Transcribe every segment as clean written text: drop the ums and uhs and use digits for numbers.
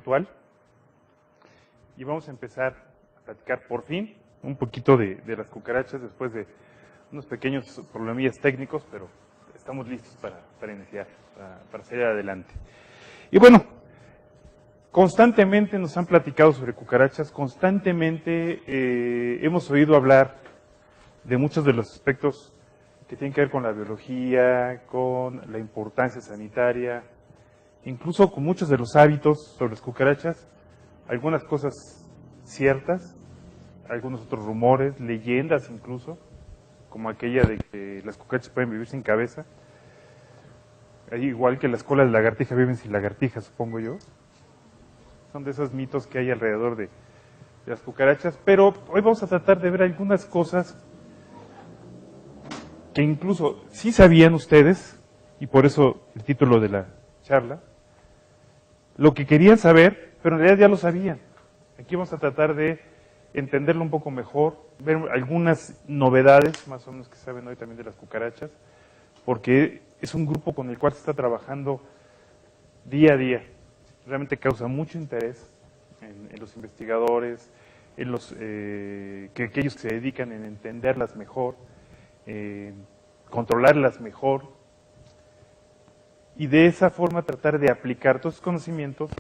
virtual y vamos a empezar a platicar por fin un poquito de las cucarachas después de unos pequeños problemillas técnicos, pero estamos listos para iniciar, para salir adelante. Y bueno, constantemente nos han platicado sobre cucarachas, constantemente hemos oído hablar de muchos de los aspectos que tienen que ver con la biología, con la importancia sanitaria, incluso con muchos de los hábitos sobre las cucarachas, algunas cosas ciertas, algunos otros rumores, leyendas incluso, como aquella de que las cucarachas pueden vivir sin cabeza, igual que las colas de lagartija viven sin lagartijas, supongo yo. Son de esos mitos que hay alrededor de las cucarachas, pero hoy vamos a tratar de ver algunas cosas que incluso sí sabían ustedes, y por eso el título de la charla, lo que querían saber, pero en realidad ya lo sabían. Aquí vamos a tratar de entenderlo un poco mejor, ver algunas novedades, más o menos que saben hoy también de las cucarachas, porque es un grupo con el cual se está trabajando día a día. Realmente causa mucho interés en los investigadores, en los aquellos que se dedican en entenderlas mejor, controlarlas mejor, y de esa forma tratar de aplicar todos esos conocimientos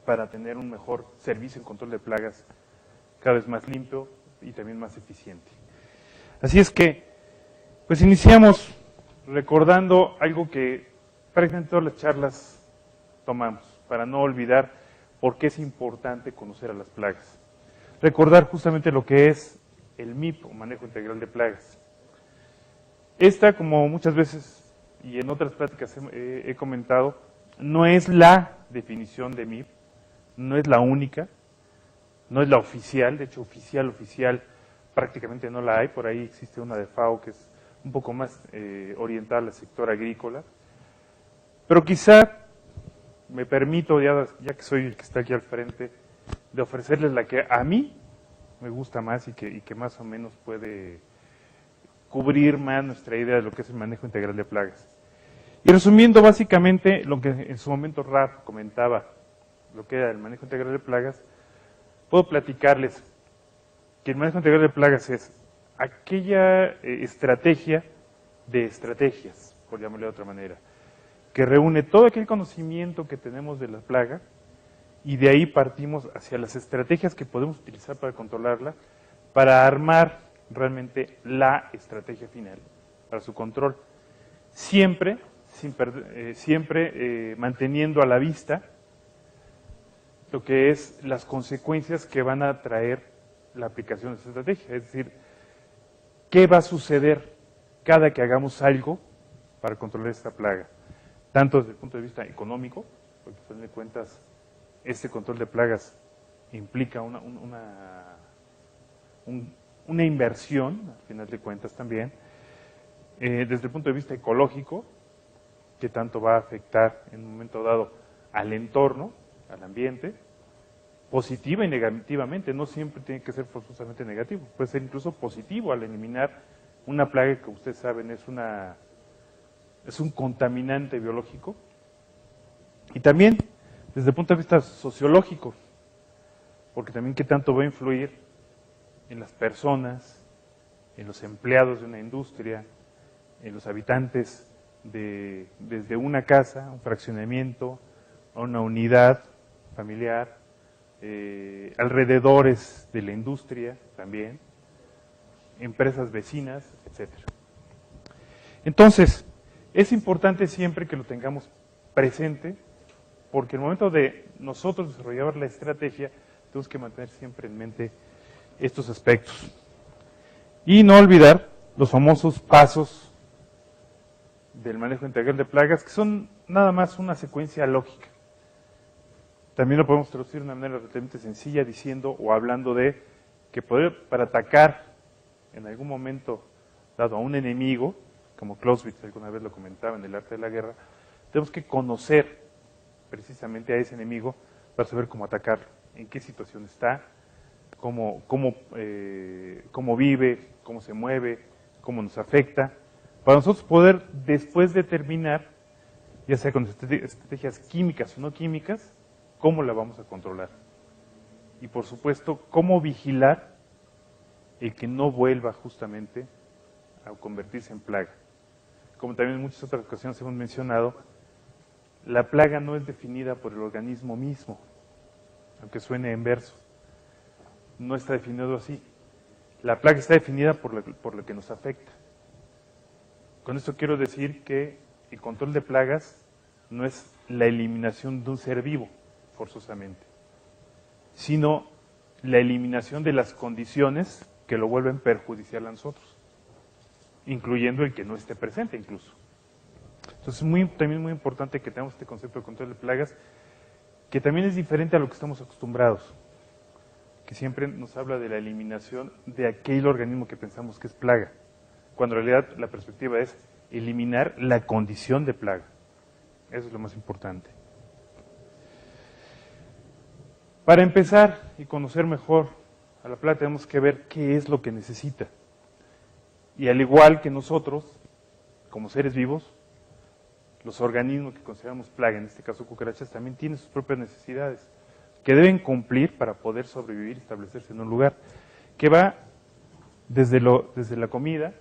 para tener un mejor servicio en control de plagas cada vez más limpio y también más eficiente. Así es que, pues iniciamos recordando algo que prácticamente todas las charlas tomamos, para no olvidar por qué es importante conocer a las plagas. Recordar justamente lo que es el MIP, o manejo integral de plagas. Esta, como muchas veces y en otras pláticas he comentado, no es la definición de MIP, no es la única, no es la oficial, de hecho oficial prácticamente no la hay, por ahí existe una de FAO que es un poco más orientada al sector agrícola, pero quizá me permito, ya que soy el que está aquí al frente, de ofrecerles la que a mí me gusta más y que más o menos puede cubrir más nuestra idea de lo que es el manejo integral de plagas. Y resumiendo básicamente lo que en su momento Raf comentaba, lo que era el manejo integral de plagas, puedo platicarles que el manejo integral de plagas es aquella estrategia de estrategias, por llamarle de otra manera, que reúne todo aquel conocimiento que tenemos de la plaga y de ahí partimos hacia las estrategias que podemos utilizar para controlarla, para armar realmente la estrategia final para su control. Siempre, manteniendo a la vista lo que es las consecuencias que van a traer la aplicación de esa estrategia. Es decir, ¿qué va a suceder cada que hagamos algo para controlar esta plaga? Tanto desde el punto de vista económico, porque a fin de cuentas este control de plagas implica una inversión, al final de cuentas también, desde el punto de vista ecológico, que tanto va a afectar en un momento dado al entorno, al ambiente, positiva y negativamente, no siempre tiene que ser forzosamente negativo, puede ser incluso positivo al eliminar una plaga que ustedes saben es un contaminante biológico, y también desde el punto de vista sociológico, porque también qué tanto va a influir en las personas, en los empleados de una industria, en los habitantes desde una casa, un fraccionamiento, a una unidad familiar, alrededores de la industria también, empresas vecinas, etc. Entonces, es importante siempre que lo tengamos presente, porque en el momento de nosotros desarrollar la estrategia, tenemos que mantener siempre en mente estos aspectos. Y no olvidar los famosos pasos del manejo integral de plagas, que son nada más una secuencia lógica. También lo podemos traducir de una manera relativamente sencilla diciendo o hablando de que para atacar en algún momento dado a un enemigo, como Clausewitz alguna vez lo comentaba en El arte de la guerra, tenemos que conocer precisamente a ese enemigo para saber cómo atacarlo, en qué situación está, cómo vive, cómo se mueve, cómo nos afecta, para nosotros poder después determinar, ya sea con estrategias químicas o no químicas, cómo la vamos a controlar. Y por supuesto, cómo vigilar el que no vuelva justamente a convertirse en plaga. Como también en muchas otras ocasiones hemos mencionado, la plaga no es definida por el organismo mismo, aunque suene en verso. No está definido así. La plaga está definida por lo que nos afecta. Con esto quiero decir que el control de plagas no es la eliminación de un ser vivo, forzosamente, sino la eliminación de las condiciones que lo vuelven perjudicial a nosotros, incluyendo el que no esté presente incluso. Entonces también muy importante que tengamos este concepto de control de plagas, que también es diferente a lo que estamos acostumbrados, que siempre nos habla de la eliminación de aquel organismo que pensamos que es plaga, cuando en realidad la perspectiva es eliminar la condición de plaga. Eso es lo más importante. Para empezar y conocer mejor a la plaga tenemos que ver qué es lo que necesita. Y al igual que nosotros, como seres vivos, los organismos que consideramos plaga, en este caso cucarachas, también tienen sus propias necesidades que deben cumplir para poder sobrevivir y establecerse en un lugar, que va desde la comida,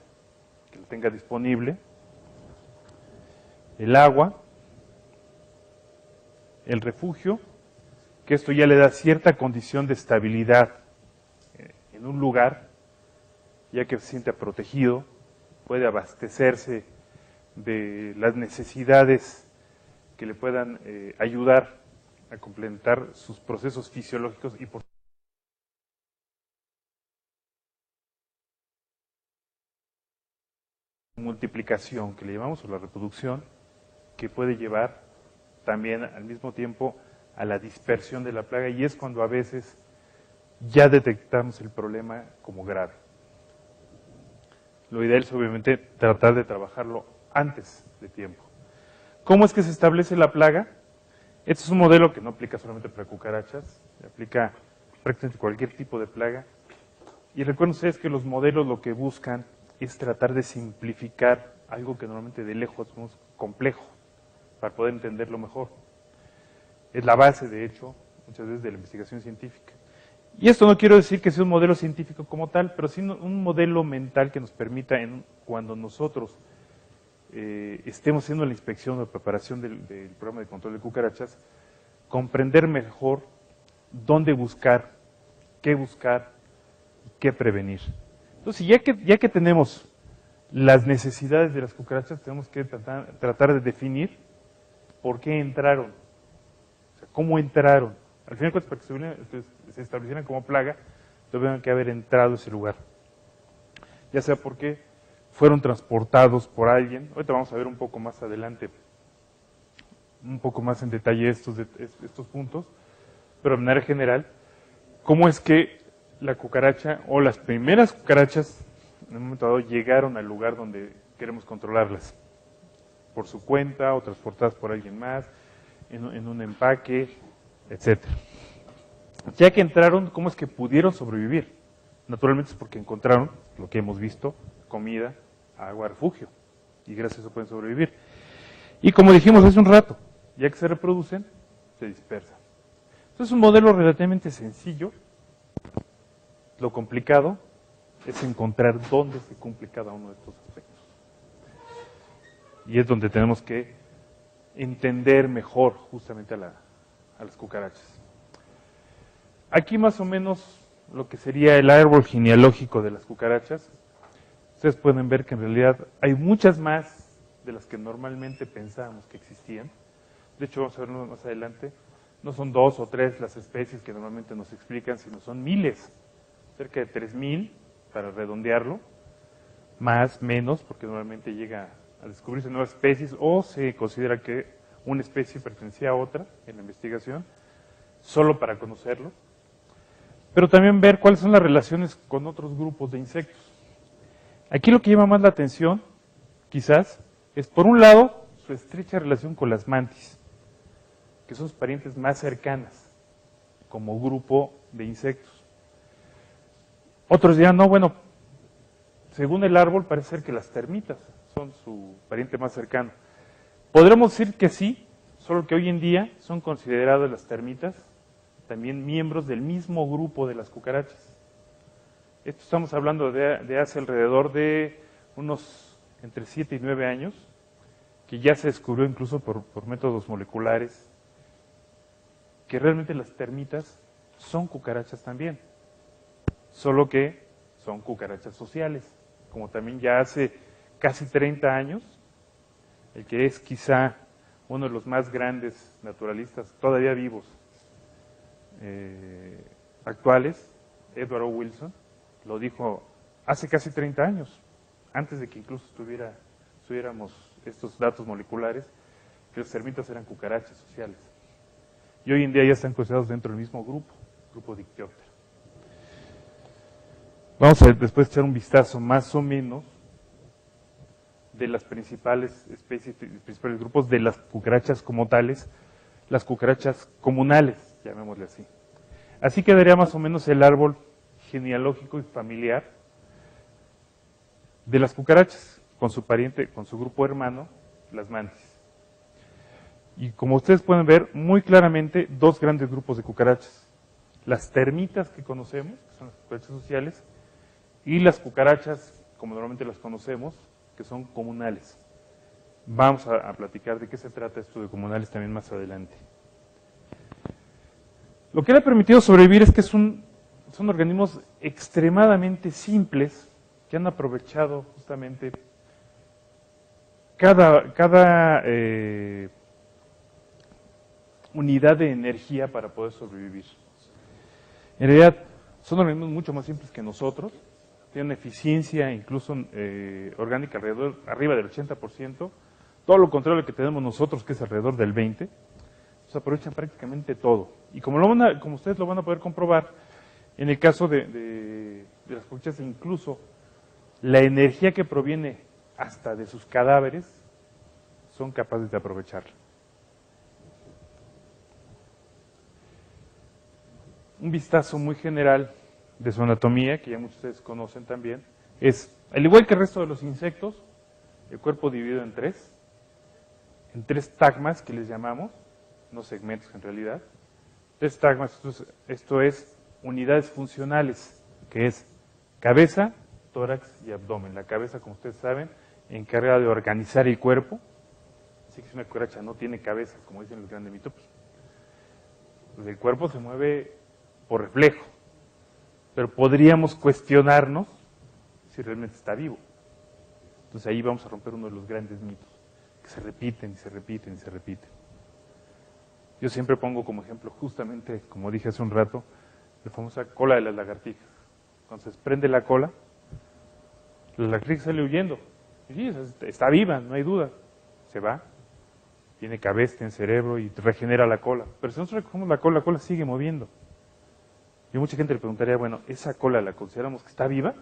que lo tenga disponible, el agua, el refugio, que esto ya le da cierta condición de estabilidad en un lugar, ya que se siente protegido, puede abastecerse de las necesidades que le puedan ayudar a complementar sus procesos fisiológicos y por multiplicación que le llamamos, o la reproducción, que puede llevar también al mismo tiempo a la dispersión de la plaga, y es cuando a veces ya detectamos el problema como grave. Lo ideal es obviamente tratar de trabajarlo antes de tiempo. ¿Cómo es que se establece la plaga? Este es un modelo que no aplica solamente para cucarachas, aplica prácticamente cualquier tipo de plaga. Y recuerden ustedes que los modelos lo que buscan es tratar de simplificar algo que normalmente de lejos es complejo, para poder entenderlo mejor. Es la base, de hecho, muchas veces de la investigación científica. Y esto no quiero decir que sea un modelo científico como tal, pero sí un modelo mental que nos permita, cuando nosotros estemos haciendo la inspección o preparación del programa de control de cucarachas, comprender mejor dónde buscar, qué prevenir. Entonces, ya que tenemos las necesidades de las cucarachas, tenemos que tratar de definir por qué entraron, o sea, cómo entraron. Al final, para que se establecieran como plaga, tuvieron que haber entrado a ese lugar. Ya sea porque fueron transportados por alguien. Ahorita vamos a ver un poco más adelante, un poco más en detalle estos puntos, pero de manera general, cómo es que la cucaracha o las primeras cucarachas en un momento dado llegaron al lugar donde queremos controlarlas, por su cuenta o transportadas por alguien más, en un empaque, etcétera. Ya que entraron, ¿cómo es que pudieron sobrevivir? Naturalmente es porque encontraron lo que hemos visto: comida, agua, refugio, y gracias a eso pueden sobrevivir. Y como dijimos hace un rato, ya que se reproducen, se dispersan. Entonces es un modelo relativamente sencillo. Lo complicado es encontrar dónde se cumple cada uno de estos efectos. Y es donde tenemos que entender mejor justamente a las cucarachas. Aquí más o menos lo que sería el árbol genealógico de las cucarachas. Ustedes pueden ver que en realidad hay muchas más de las que normalmente pensábamos que existían. De hecho, vamos a verlo más adelante. No son 2 o 3 las especies que normalmente nos explican, sino son miles. Cerca de 3,000, para redondearlo. Más, menos, porque normalmente llega a descubrirse nuevas especies, o se considera que una especie pertenecía a otra en la investigación, solo para conocerlo. Pero también ver cuáles son las relaciones con otros grupos de insectos. Aquí lo que llama más la atención, quizás, es por un lado su estrecha relación con las mantis, que son sus parientes más cercanas, como grupo de insectos. Otros dirán, no, bueno, según el árbol parece ser que las termitas son su pariente más cercano. Podremos decir que sí, solo que hoy en día son consideradas las termitas también miembros del mismo grupo de las cucarachas. Esto estamos hablando de hace alrededor de unos entre 7 y 9 años, que ya se descubrió incluso por métodos moleculares, que realmente las termitas son cucarachas también, solo que son cucarachas sociales, como también ya hace casi 30 años, el que es quizá uno de los más grandes naturalistas todavía vivos, actuales, Edward O. Wilson, lo dijo hace casi 30 años, antes de que incluso tuviéramos estos datos moleculares, que las termitas eran cucarachas sociales. Y hoy en día ya están considerados dentro del mismo grupo Dictyoptera. Vamos a después echar un vistazo más o menos de las principales especies, principales grupos de las cucarachas como tales, las cucarachas comunales, llamémosle así. Así quedaría más o menos el árbol genealógico y familiar de las cucarachas, con su pariente, con su grupo hermano, las mantis. Y como ustedes pueden ver muy claramente, dos grandes grupos de cucarachas. Las termitas que conocemos, que son las cucarachas sociales, y las cucarachas, como normalmente las conocemos, que son comunales. Vamos a platicar de qué se trata esto de comunales también más adelante. Lo que le ha permitido sobrevivir es que son organismos extremadamente simples que han aprovechado justamente cada unidad de energía para poder sobrevivir. En realidad, son organismos mucho más simples que nosotros, tienen eficiencia incluso orgánica arriba del 80%, todo lo contrario a lo que tenemos nosotros, que es alrededor del 20%, se aprovechan prácticamente todo. Y como ustedes lo van a poder comprobar, en el caso de las cucarachas, incluso la energía que proviene hasta de sus cadáveres, son capaces de aprovecharla. Un vistazo muy general de su anatomía, que ya muchos de ustedes conocen también, es, al igual que el resto de los insectos, el cuerpo dividido en tres tagmas que les llamamos, no segmentos en realidad, tres tagmas, esto es unidades funcionales, que es cabeza, tórax y abdomen. La cabeza, como ustedes saben, encarga de organizar el cuerpo, así que si una cucaracha no tiene cabeza, como dicen los grandes mitos, pues el cuerpo se mueve por reflejo, pero podríamos cuestionarnos si realmente está vivo. Entonces ahí vamos a romper uno de los grandes mitos, que se repiten y se repiten y se repiten. Yo siempre pongo como ejemplo, justamente, como dije hace un rato, la famosa cola de las lagartijas. Cuando se desprende la cola, la lagartija sale huyendo. Y sí, está viva, no hay duda. Se va, tiene cabeza, tiene cerebro y regenera la cola. Pero si nosotros recogemos la cola sigue moviendo. Y mucha gente le preguntaría, bueno, ¿esa cola la consideramos que está viva?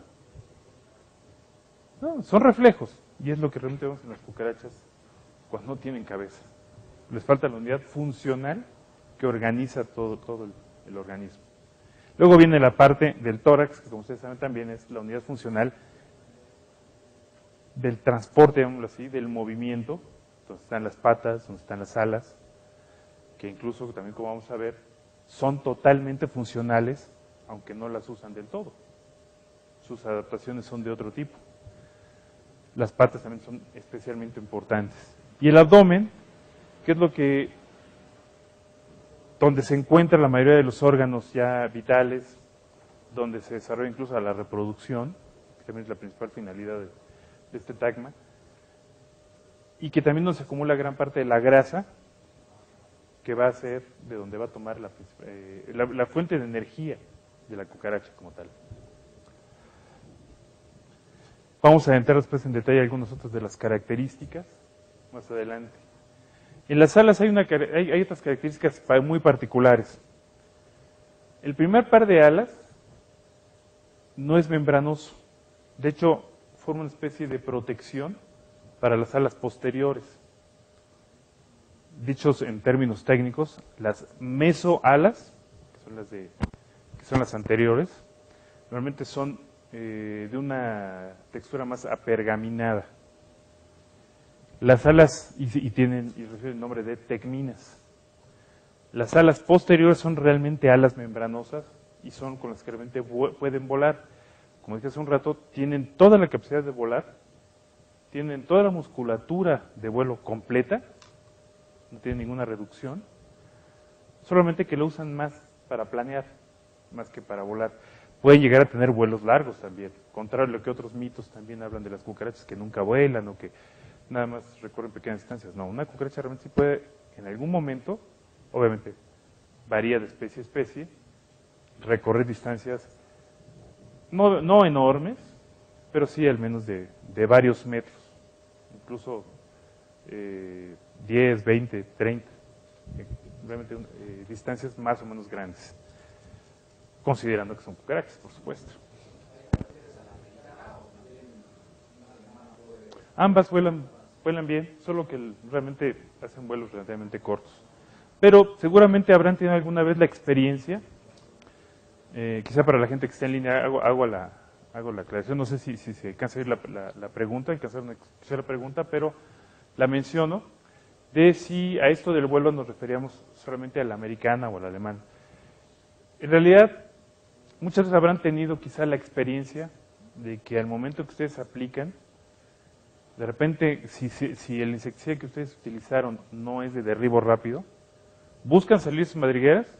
No, son reflejos. Y es lo que realmente vemos en las cucarachas cuando no tienen cabeza. Les falta la unidad funcional que organiza todo el organismo. Luego viene la parte del tórax, que como ustedes saben también es la unidad funcional del transporte, digámoslo así, del movimiento, donde están las patas, donde están las alas, que incluso también, como vamos a ver, son totalmente funcionales, aunque no las usan del todo. Sus adaptaciones son de otro tipo. Las patas también son especialmente importantes. Y el abdomen, que es donde se encuentra la mayoría de los órganos ya vitales, donde se desarrolla incluso la reproducción, que también es la principal finalidad de este tagma, y que también nos acumula gran parte de la grasa, que va a ser de donde va a tomar la fuente de energía de la cucaracha como tal. Vamos a entrar después en detalle algunas otras de las características, más adelante. En las alas hay otras características muy particulares. El primer par de alas no es membranoso. De hecho, forma una especie de protección para las alas posteriores. Dichos en términos técnicos, las mesoalas, que son las anteriores, normalmente son de una textura más apergaminada. Las alas, y reciben el nombre de tegminas. Las alas posteriores son realmente alas membranosas y son con las que realmente pueden volar. Como dije hace un rato, tienen toda la capacidad de volar, tienen toda la musculatura de vuelo completa, no tienen ninguna reducción, solamente que lo usan más para planear, más que para volar. Pueden llegar a tener vuelos largos también, contrario a lo que otros mitos también hablan de las cucarachas que nunca vuelan o que nada más recorren pequeñas distancias. No, una cucaracha realmente sí puede, en algún momento, obviamente varía de especie a especie, recorrer distancias no enormes, pero sí al menos de varios metros, incluso 10, 20, 30, realmente distancias más o menos grandes, considerando que son cucarachas, por supuesto. Ambas vuelan bien, solo que realmente hacen vuelos relativamente cortos. Pero seguramente habrán tenido alguna vez la experiencia, quizá para la gente que está en línea hago la aclaración, no sé si se alcanza a oír la pregunta, alcanzaron a escuchar la pregunta, pero la menciono, de si a esto del vuelo nos referíamos solamente a la americana o a la alemana. En realidad, muchas veces habrán tenido quizá la experiencia de que al momento que ustedes aplican, de repente, si el insecticida que ustedes utilizaron no es de derribo rápido, buscan salir sus madrigueras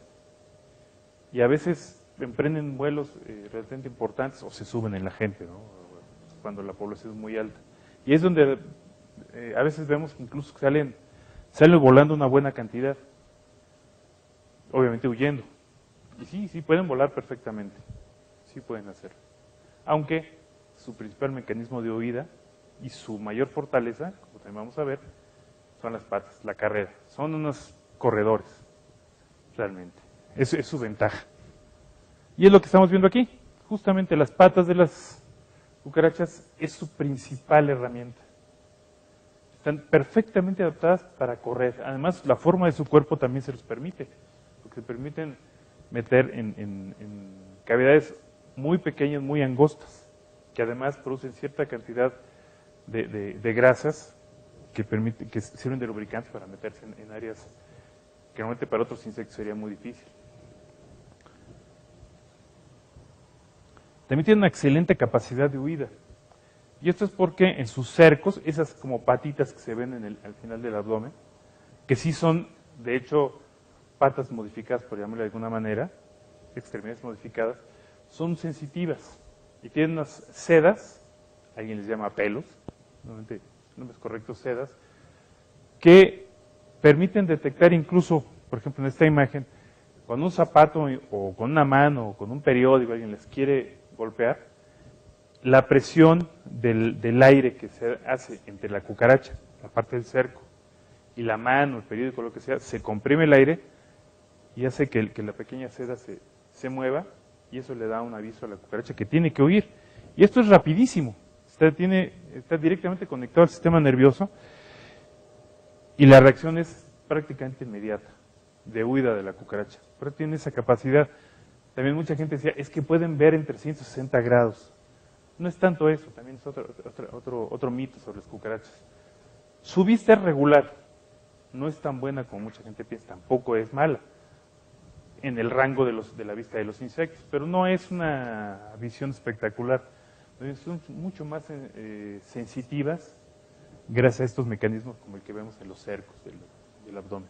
y a veces emprenden vuelos realmente importantes o se suben en la gente, ¿no? Cuando la población es muy alta. Y es donde a veces vemos incluso que salen volando una buena cantidad, obviamente huyendo. Y sí pueden volar perfectamente, sí pueden hacerlo. Aunque su principal mecanismo de huida y su mayor fortaleza, como también vamos a ver, son las patas, la carrera. Son unos corredores, realmente. Es su ventaja. Y es lo que estamos viendo aquí. Justamente las patas de las cucarachas es su principal herramienta. Están perfectamente adaptadas para correr. Además, la forma de su cuerpo también se los permite, porque se permiten meter en cavidades muy pequeñas, muy angostas, que además producen cierta cantidad de grasas que sirven de lubricantes para meterse en áreas que normalmente para otros insectos sería muy difícil. También tienen una excelente capacidad de huida. Y esto es porque en sus cercos, esas como patitas que se ven al final del abdomen, que sí son, de hecho, patas modificadas, por llamarlo de alguna manera, extremidades modificadas, son sensitivas y tienen unas sedas, alguien les llama pelos, normalmente nombres correctos sedas, que permiten detectar incluso, por ejemplo en esta imagen, con un zapato o con una mano o con un periódico alguien les quiere golpear, la presión del aire que se hace entre la cucaracha, la parte del cerco, y la mano, el periódico, lo que sea, se comprime el aire y hace que la pequeña seda se mueva y eso le da un aviso a la cucaracha que tiene que huir. Y esto es rapidísimo, está directamente conectado al sistema nervioso y la reacción es prácticamente inmediata de huida de la cucaracha. Pero tiene esa capacidad. También mucha gente decía, es que pueden ver en 360 grados. No es tanto eso, también es otro mito sobre las cucarachas. Su vista es regular, no es tan buena como mucha gente piensa, tampoco es mala en el rango de la vista de los insectos, pero no es una visión espectacular. Son mucho más sensitivas gracias a estos mecanismos como el que vemos en los cercos del abdomen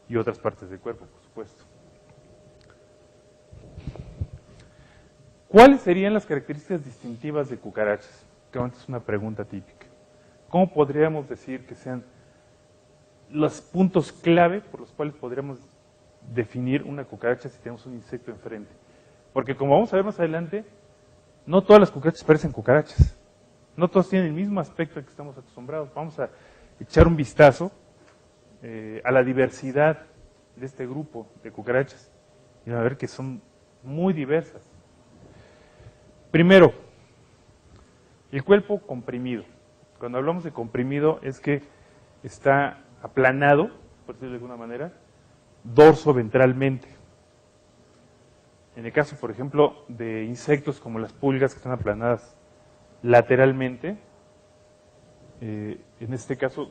y otras partes del cuerpo, por supuesto. ¿Cuáles serían las características distintivas de cucarachas? Que es una pregunta típica. ¿Cómo podríamos decir que sean los puntos clave por los cuales podríamos definir una cucaracha si tenemos un insecto enfrente? Porque como vamos a ver más adelante, no todas las cucarachas parecen cucarachas. No todas tienen el mismo aspecto al que estamos acostumbrados. Vamos a echar un vistazo a la diversidad de este grupo de cucarachas y van a ver que son muy diversas. Primero, el cuerpo comprimido. Cuando hablamos de comprimido es que está aplanado, por decirlo de alguna manera, dorso-ventralmente. En el caso, por ejemplo, de insectos como las pulgas que están aplanadas lateralmente, en este caso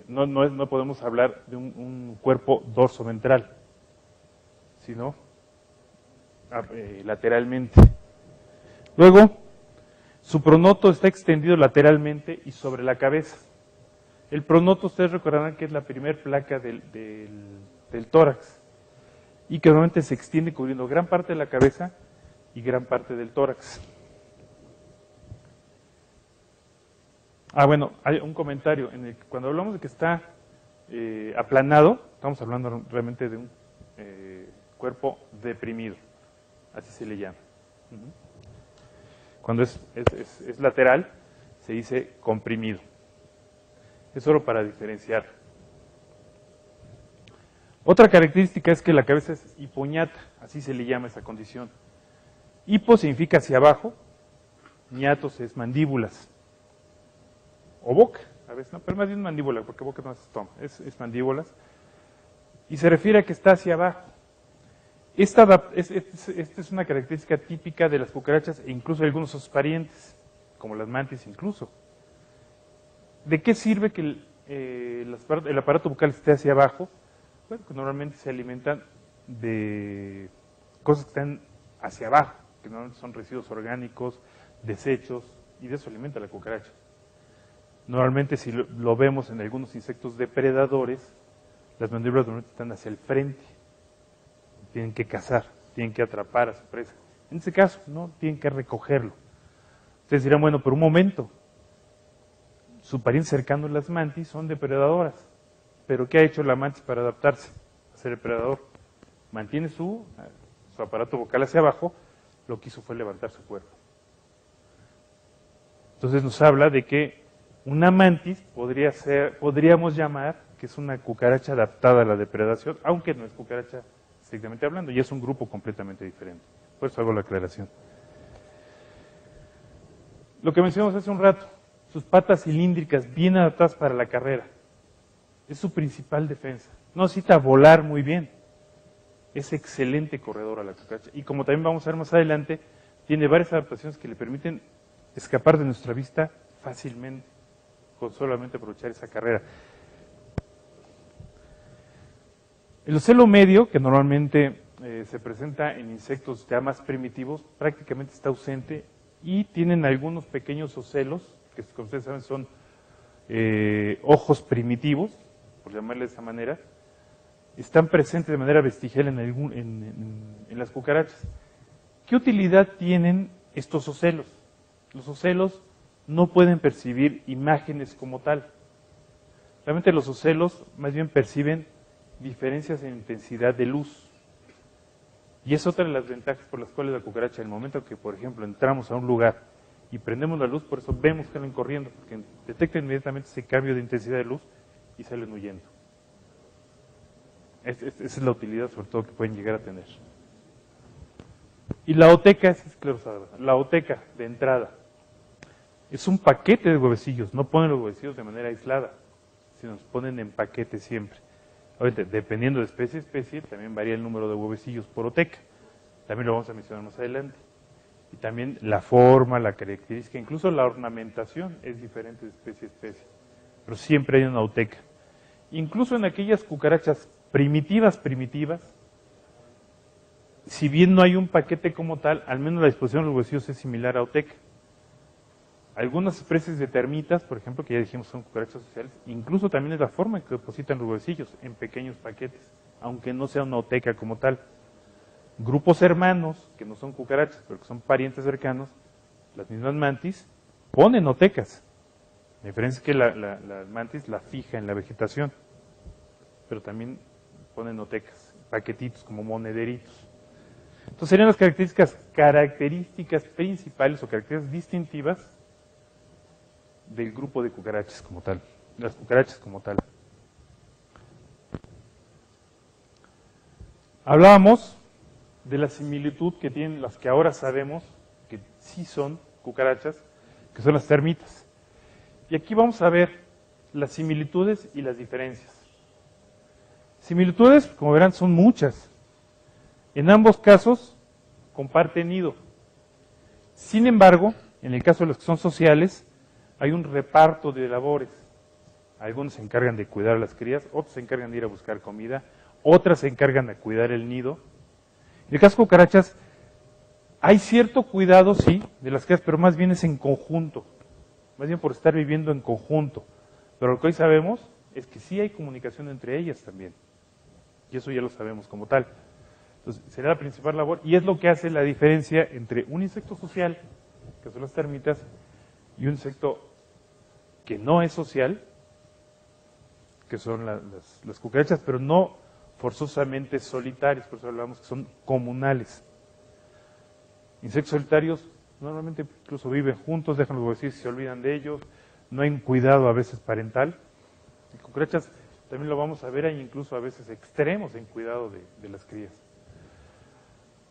no podemos hablar de un cuerpo dorso-ventral, sino lateralmente. Luego, su pronoto está extendido lateralmente y sobre la cabeza. El pronoto, ustedes recordarán que es la primer placa del tórax y que normalmente se extiende cubriendo gran parte de la cabeza y gran parte del tórax. Bueno, hay un comentario en el que cuando hablamos de que está aplanado, estamos hablando realmente de un cuerpo deprimido, así se le llama. Cuando es lateral, se dice comprimido. Es solo para diferenciar. Otra característica es que la cabeza es hipoñata, así se le llama esa condición. Hipo significa hacia abajo, ñatos es mandíbulas. O boca, a veces no, pero más bien mandíbula, porque boca no es estómago, es mandíbulas. Y se refiere a que está hacia abajo. Esta es una característica típica de las cucarachas e incluso de algunos de sus parientes, como las mantis incluso. ¿De qué sirve que el aparato bucal esté hacia abajo? Bueno, que normalmente se alimentan de cosas que están hacia abajo, que normalmente son residuos orgánicos, desechos, y de eso alimenta la cucaracha. Normalmente, si lo vemos en algunos insectos depredadores, las mandíbulas normalmente están hacia el frente. Tienen que cazar, tienen que atrapar a su presa. En este caso, no, tienen que recogerlo. Ustedes dirán, bueno, por un momento, su pariente cercano, las mantis, son depredadoras. Pero ¿qué ha hecho la mantis para adaptarse a ser depredador? Mantiene su aparato vocal hacia abajo, lo que hizo fue levantar su cuerpo. Entonces nos habla de que una mantis podríamos llamar que es una cucaracha adaptada a la depredación, aunque no es cucaracha estrictamente hablando, y es un grupo completamente diferente. Por eso hago la aclaración. Lo que mencionamos hace un rato, sus patas cilíndricas bien adaptadas para la carrera, es su principal defensa. No necesita volar muy bien, es excelente corredora la cucaracha, y como también vamos a ver más adelante, tiene varias adaptaciones que le permiten escapar de nuestra vista fácilmente, con solamente aprovechar esa carrera. El ocelo medio, que normalmente se presenta en insectos ya más primitivos, prácticamente está ausente y tienen algunos pequeños ocelos, que como ustedes saben son ojos primitivos, por llamarle de esa manera, están presentes de manera vestigial en las cucarachas. ¿Qué utilidad tienen estos ocelos? Los ocelos no pueden percibir imágenes como tal. Realmente los ocelos más bien perciben diferencias en intensidad de luz. Y es otra de las ventajas por las cuales la cucaracha, en el momento que, por ejemplo, entramos a un lugar y prendemos la luz, por eso vemos que salen corriendo, porque detectan inmediatamente ese cambio de intensidad de luz y salen huyendo. Esa es la utilidad, sobre todo, que pueden llegar a tener. Y la oteca es esclerosada. La oteca, de entrada, es un paquete de huevecillos. No ponen los huevecillos de manera aislada, sino los ponen en paquete siempre. Obviamente, dependiendo de especie a especie, también varía el número de huevecillos por oteca. También lo vamos a mencionar más adelante. Y también la forma, la característica, incluso la ornamentación es diferente de especie a especie. Pero siempre hay una oteca. Incluso en aquellas cucarachas primitivas, si bien no hay un paquete como tal, al menos la disposición de los huevecillos es similar a oteca. Algunas especies de termitas, por ejemplo, que ya dijimos son cucarachas sociales, incluso también es la forma en que depositan los huevecillos, en pequeños paquetes, aunque no sea una oteca como tal. Grupos hermanos, que no son cucarachas, pero que son parientes cercanos, las mismas mantis, ponen otecas. La diferencia es que la mantis la fija en la vegetación, pero también ponen otecas, paquetitos como monederitos. Entonces serían las características principales o características distintivas del grupo de cucarachas como tal, las cucarachas como tal. Hablábamos de la similitud que tienen las que ahora sabemos que sí son cucarachas, que son las termitas. Y aquí vamos a ver las similitudes y las diferencias. Similitudes, como verán, son muchas. En ambos casos comparten nido. Sin embargo, en el caso de los que son sociales, hay un reparto de labores. Algunos se encargan de cuidar a las crías, otros se encargan de ir a buscar comida, otras se encargan de cuidar el nido. En el caso de cucarachas, hay cierto cuidado, sí, de las crías, pero más bien es en conjunto, más bien por estar viviendo en conjunto. Pero lo que hoy sabemos es que sí hay comunicación entre ellas también, y eso ya lo sabemos como tal. Entonces, será la principal labor, y es lo que hace la diferencia entre un insecto social, que son las termitas, y un insecto que no es social, que son las cucarachas, pero no forzosamente solitarios, por eso hablamos que son comunales. Insectos solitarios normalmente incluso viven juntos, dejan los huevecillos y se olvidan de ellos, no hay un cuidado a veces parental. Y cucarachas también lo vamos a ver, hay incluso a veces extremos en cuidado de las crías.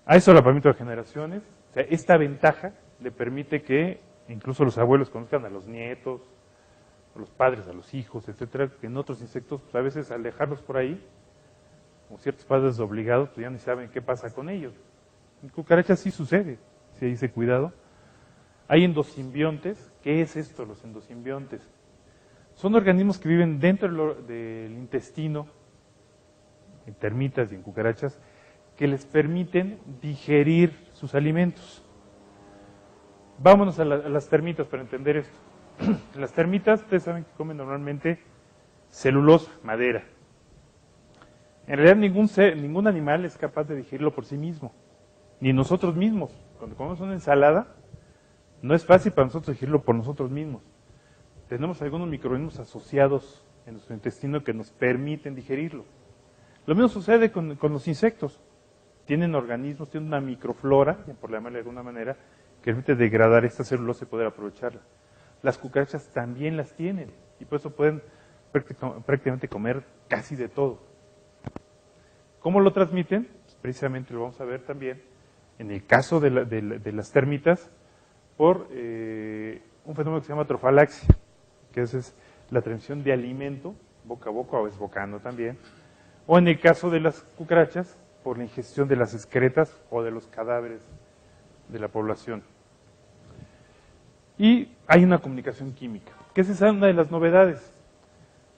Hay solapamiento de generaciones, o sea, esta ventaja le permite que incluso los abuelos conozcan a los nietos, a los padres, a los hijos, etcétera, que en otros insectos, pues a veces al dejarlos por ahí, como ciertos padres obligados, pues ya ni saben qué pasa con ellos. En cucarachas sí sucede, si hay ese cuidado. Hay endosimbiontes. ¿Qué es esto, los endosimbiontes? Son organismos que viven dentro del intestino, en termitas y en cucarachas, que les permiten digerir sus alimentos. Vámonos a las termitas para entender esto. Las termitas, ustedes saben que comen normalmente celulosa, madera. En realidad ningún animal es capaz de digerirlo por sí mismo, ni nosotros mismos. Cuando comemos una ensalada, no es fácil para nosotros digerirlo por nosotros mismos. Tenemos algunos microorganismos asociados en nuestro intestino que nos permiten digerirlo. Lo mismo sucede con los insectos. Tienen organismos, tienen una microflora, por llamarle de alguna manera, que permite degradar esta celulosa y poder aprovecharla. Las cucarachas también las tienen, y por eso pueden prácticamente comer casi de todo. ¿Cómo lo transmiten? Pues precisamente lo vamos a ver también, en el caso de las termitas, por un fenómeno que se llama trofalaxia, que es la transmisión de alimento, boca a boca o desbocando también, o en el caso de las cucarachas, por la ingestión de las excretas o de los cadáveres de la población. Y hay una comunicación química, que esa es una de las novedades.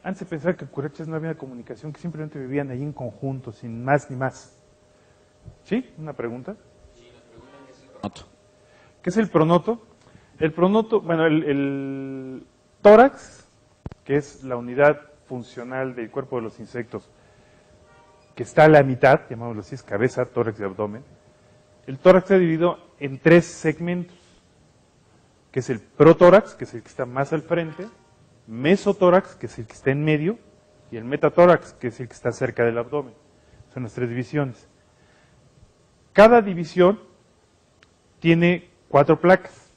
Antes se pensaba que cucarachas no había comunicación, que simplemente vivían ahí en conjunto, sin más ni más. ¿Sí? ¿Una pregunta? Sí, nos preguntan qué es el pronoto. ¿Qué es el pronoto? El pronoto, bueno, el tórax, que es la unidad funcional del cuerpo de los insectos, que está a la mitad, llamámoslo así, es cabeza, tórax y abdomen. El tórax está dividido en 3 segmentos, que es el protórax, que es el que está más al frente, mesotórax, que es el que está en medio, y el metatórax, que es el que está cerca del abdomen. Son las 3 divisiones. Cada división tiene 4 placas.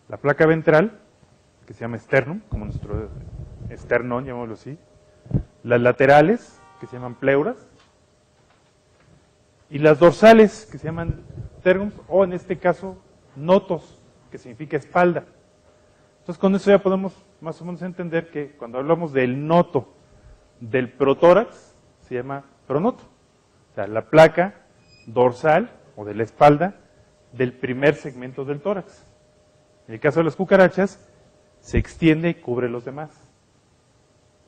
La placa ventral, que se llama sternum, como nuestro esternón, llamémoslo así. Las laterales, que se llaman pleuras. Y las dorsales, que se llaman tergums, o en este caso, notos, que significa espalda. Entonces, con eso ya podemos más o menos entender que cuando hablamos del noto del protórax, se llama pronoto. O sea, la placa dorsal, o de la espalda, del primer segmento del tórax. En el caso de las cucarachas, se extiende y cubre los demás.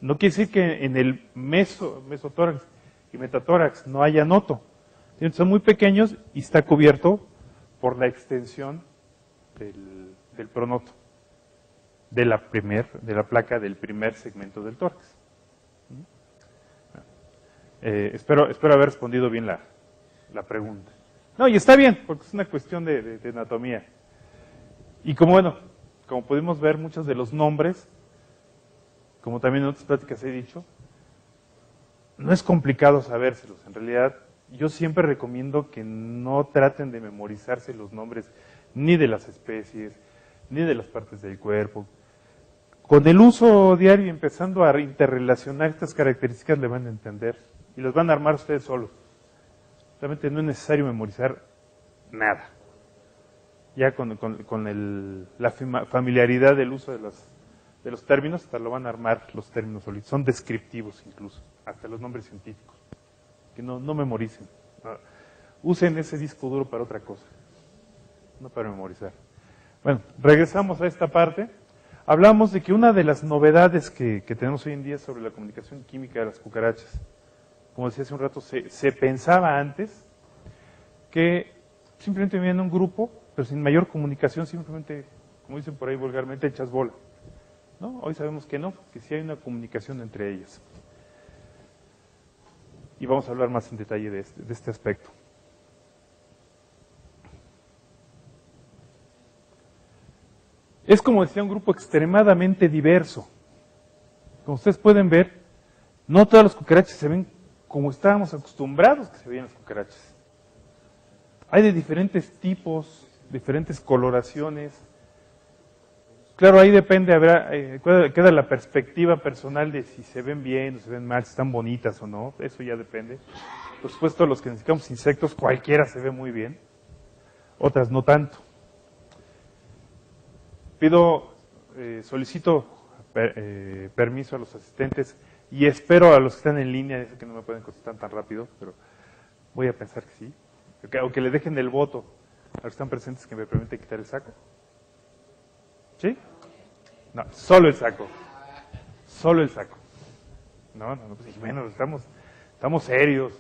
No quiere decir que en el mesotórax y metatórax no haya noto. Son muy pequeños y está cubierto por la extensión del pronoto, de la placa del primer segmento del tórax. Espero haber respondido bien la pregunta. No, y está bien, porque es una cuestión de anatomía. Y como pudimos ver, muchos de los nombres, como también en otras pláticas he dicho, no es complicado sabérselos. En realidad, yo siempre recomiendo que no traten de memorizarse los nombres ni de las especies, ni de las partes del cuerpo. Con el uso diario, empezando a interrelacionar estas características, le van a entender y los van a armar ustedes solos. Realmente no es necesario memorizar nada. Ya con la familiaridad del uso de los términos, hasta lo van a armar los términos solitos. Son descriptivos incluso, hasta los nombres científicos. Que no memoricen. No. Usen ese disco duro para otra cosa, no para memorizar. Bueno, regresamos a esta parte. hablamos de que una de las novedades que tenemos hoy en día sobre la comunicación química de las cucarachas, como decía hace un rato, se pensaba antes que simplemente vivían en un grupo, pero sin mayor comunicación, simplemente, como dicen por ahí vulgarmente, echas bola, ¿no? Hoy sabemos que no, que sí hay una comunicación entre ellas. Y vamos a hablar más en detalle de este aspecto. Es, como decía, un grupo extremadamente diverso. Como ustedes pueden ver, no todas las cucarachas se ven como estábamos acostumbrados que se veían las cucarachas. Hay de diferentes tipos, diferentes coloraciones. Claro, ahí depende, queda la perspectiva personal de si se ven bien o se ven mal, si están bonitas o no, eso ya depende. Por supuesto, los que necesitamos insectos, cualquiera se ve muy bien, otras no tanto. Solicito permiso a los asistentes y espero a los que están en línea, que no me pueden contestar tan rápido, pero voy a pensar que sí. Aunque le dejen el voto a los que están presentes que me permiten quitar el saco. ¿Sí? No, solo el saco. Solo el saco. No, pues bueno, estamos serios.